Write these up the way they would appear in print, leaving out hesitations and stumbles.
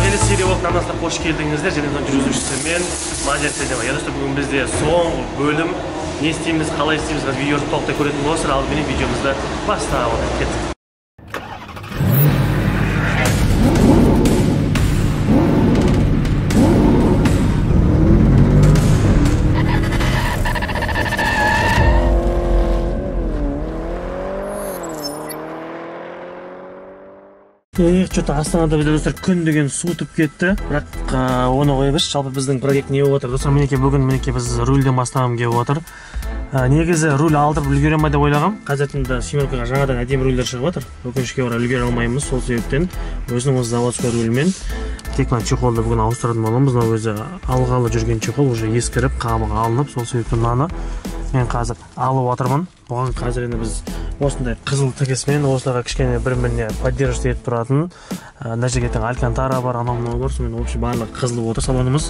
Келесі серия болып намазға қош келдіңіздер. Және жүргізушісі мен Мадияр Сейдева. Достар, бүгін бізде соңғы бөлім. Не істейміз, қалай істейміз, видеосы толықтай көретін болсаңыздар, алдымен видеомызды бастап кеттік. Что-то Астанада бізде достар күн деген суытып кетті. Бірақ оны қойып, жалпы біздің проект не болып отыр. Достар, бүгін біз рульден бастағым келіп отыр. Негізі руль алдырып үлгере ме деп ойлағам. Қазір семеркаға жаңадан әдемі рульдер шығып отыр. Өкінішке орай үлгере алмаймыз. Сол себептен өзінің осы заводской рульмен тек мына чехолды бүгін ауыстыратын боламыз. Мына өзі алғалы жүрген чехол уже ескіріп, қабығы алынып, сол себептен мынаны мен қазір алып отырмын. Оған қазір енді біз осындай қызыл тігісмен осыларға кішкене бір-біріне поддерживать етіп тұратын мына жерге алькантара бар, анау-мынау бар. Сонымен общем барлығы қызыл болып отыр салонымыз.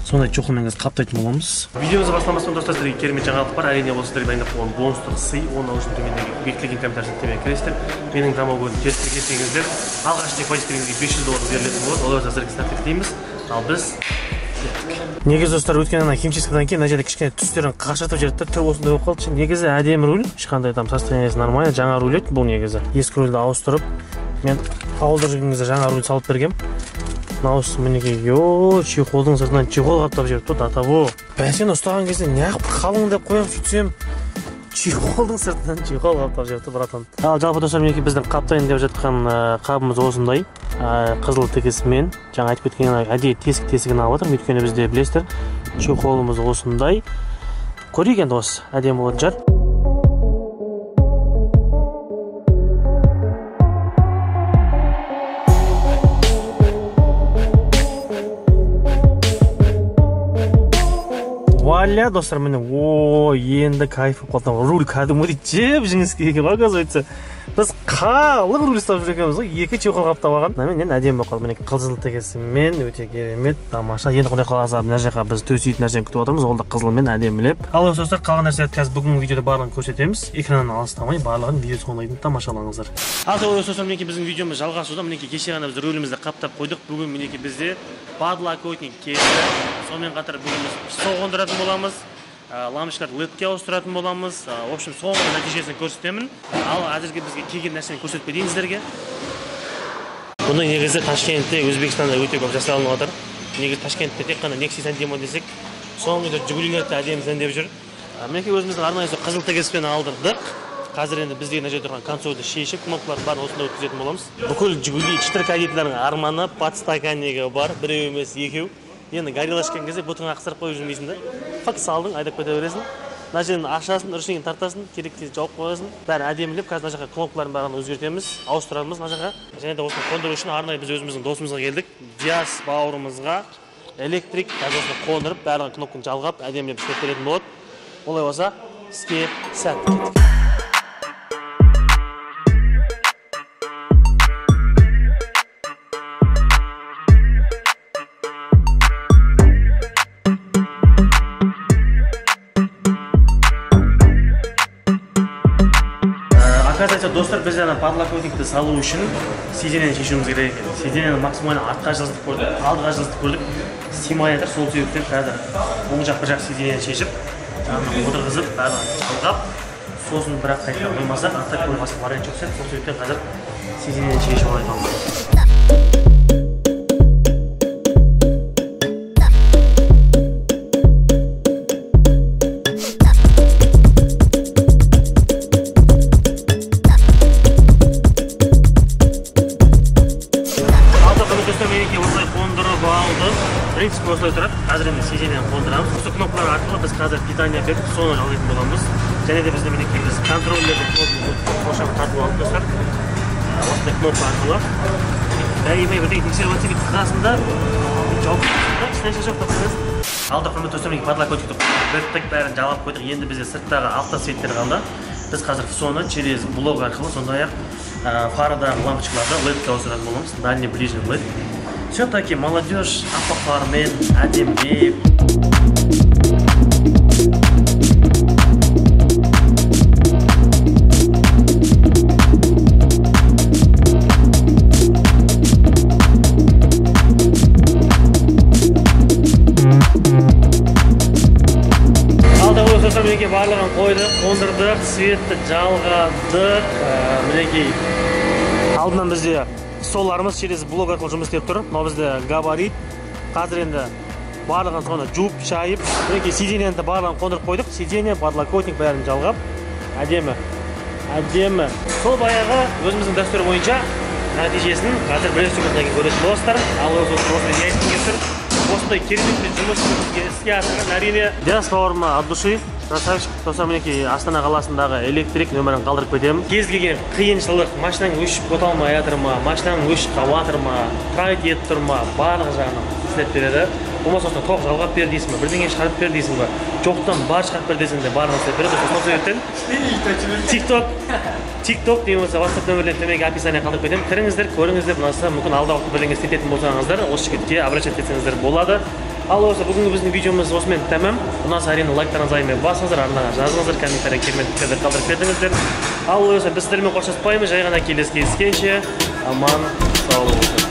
Сондай чехолмен қазір қаптайтын боламыз. Видеомызды бастамастан достар, сіздерге керемет жаңалық бар. Әрине ол сіздерге дайындап қойған бонустық сый. Оны үшін төмендегі белгіленген комментарий сілтемеге кіресіздер. Менің промокодымды келтірсеңіздер, алғашқы депозиттеріңізге $500 берілетін болады. Олар әзірге стартап дейміз. Ал біз негізі достар, өткен химчисткадан кейін мына жерде кішкене түстерін қашатып жіберді. Түр осындай болып қалды. Негізі әдемі руль, ешқандай состояниесі нормально, жаңа руль еді бұл негізі. Ескі рульді ауыстырып, мен ауылда жүрген кезде жаңа руль салып бергем. Мынаусы мінекей, чехолдың сыртынан чехол қаптап жіберді. До того. Бәсені ұстаған кезде неғып қалың деп қоям, сөйтсем чехолдың сыртынан чехол қаптап жіберді, братан. Ал жалпы достар, мінекей біздің қаптайын деп жатқан қабымыз осындай. Қызыл тігісімен жаңа айтып кеткен әдейі тесігін алып жатырмын. Өйткені бізде білесіздер, чехолымыз осындай. Көрейік енді осы әдемі болатын шығар. Валя, достар, міне, енді кайф болып қалды. Руль кәдімгідей жеп-жіңіске екен, оказывается. Біз қалың руль ұстап жүр екенбіз ғой, екі чехол қаптап алған. Мен әдемі болып қалды. Міне қызыл тігісімен өте керемет, тамаша. Енді құдай қаласа мына жаққа біз төсейтін нәрсені күтіп отырмыз. Ол да қызылмен әдемілеп. Ал достар, қалған нәрселерді қазір бүгінгі видеода барлығын көрсетеміз. Экраннан алыстамай барлығын видео соңына тамашалаңыздар. Ал достар, мінекей біздің видеомыз жалғасуда. Мінекей кеше ғана біз рулімізді қаптап қойдық. Бүгін мінекей бізде подлокотник келді. Сонымен қатар бүгін біз пистол қондыратын боламыз. Лампочкаларды LED-ке ауыстыратын боламыз. В общем, соңғы нәтижесін көрсетемін. Ал әзірге бізге келген нәрсені көрсетпей дейін сіздерге. Бұны негізі Ташкентте, Өзбекстанда өте көп жасалынып отыр. Негізі Ташкентте тек қана Nexi сәндемо десек, соңында Жигулилерді әдемі сәндеп жүр. Мінекей өзіміздің арнайы қызыл тігіспен алдырдық. Қазір енді бізде мына жерде тұрған консольді шешіп, кнопкаларды барын осында өткізетін боламыз. Бүкіл Жигули 4 кредитлердің арманы подстаканнигі бар, біреу емес, екеу. Енді горилла ішкен кезде бұтыңа қысырып қойып жүрмейсің да. Фак салдың, айдап кете бересің. Мына жерін ашасың, үршігін тартасың, керек кезде жауып қоясың. Бәрі әдемілеп, қазір мына жаққа кнопкаларын бәрін өзгертеміз, ауыстырамыз мына жаққа. Және де осыны қондыру үшін арнайы біз өзіміздің досымызға келдік. Диас бауырымызға электрик қазір осыны қондырып, бәрін кнопканы жалғап, әдемілеп істеп беретін болады. Олай болса, іске сәт кеттік. Оказывается, достар, біз подлокотникті салу үшін сиденьені шешуіміз керек екен. Сиденьені максимально артқа жылыстық көрдік, алдыға жылыстық көрдік. Симай жатыр, сол себептен қазір оң жақ бір жақ сиденьені шешіп, отырғызып, бәрін жалғап, сосын бірақ қайта қоймасақ, артқа қоймасақ вариант жоқ сияқты. Сол себептен қазір сиденьені шешіп алайық. Принципі осылай тұрады. Қазір енді сиденьені қондырамыз. Осы кнопкалар арқылы біз қазір питание беріп, соны жалғайтын боламыз. Және де бізде мінекей біз контроллерді қошап тартып алып достар. Осындай кнопка арқылы. Бәйімей бірдей тексеріп өтсек қасында жауып тұрсында, ешнәрсе жоқ тапсаңыз. Алда құрметті достар, мінекей подлокотникті бірттік бәрін жалап қойдық. Енді бізде сырттағы автосветтер қалды. Біз қазір соны через блок арқылы, сондай-ақ фарадағы лампочкаларды LED-ке ауыстыратын боламыз. Дальний, ближний LED. Все-таки молодежь аппармен, әдемдеп. қойдық, қондырдық, светті жалғадық. Мінекей алдынан бізде столларымыз через блок арқылы жұмыс істеп тұр. Мынау бізде габарит. Қазір енді барлығын соны жуып, шайып, мінекей сиденьені барлығын қондырып қойдық. Сиденье, подлокотник бәрін жалғап. Әдемі. Сол баяғы өзіміздің дәстүр бойынша нәтижесін қазір бірер секундтан кейін көретін боласыздар. Ал осыны не айтқым келіп тұр. Осындай керемет жұмыс іске асырған әрине Диас бауырыма от души. Красавчик. Сосын мінекей Астана қаласындағы электрик нөмірін қалдырып кетемін. Кез келген қиыншылық, машинаң өшіп көте алмай жатыр ма, машинаң өшіп қалып жатыр ма, трайт етіп тұр ма, барлық жағынан істеп береді. Болмаса осыны тоқ жалғап бер дейсің бе, бірдеңе шығарып бер дейсің бе, жоқтан бар шығарып бер десең де барлығын істеп береді. Сол себептен TikTok деген болса WhatsApp нөмірлерін төменгі описание қалдырып кетемін. Кіріңіздер, көріңіздер, мынасы мүмкін алда уақытта бірдеңе істететін болсаңыздар, осы жігітке обращаться етсеңіздер болады. Ал осы бүгінгі біздің видеомыз осымен тәмам. Ұнаса әрине лайктарыңызды айырмай басыңыздар, арнаға жазыңыздар, комментарий керемет пікірлер қалдырып бердіңіздер. Ал осы біз сіздермен қоштаспаймыз, жай ғана келесі кездескенше аман сау болыңыздар.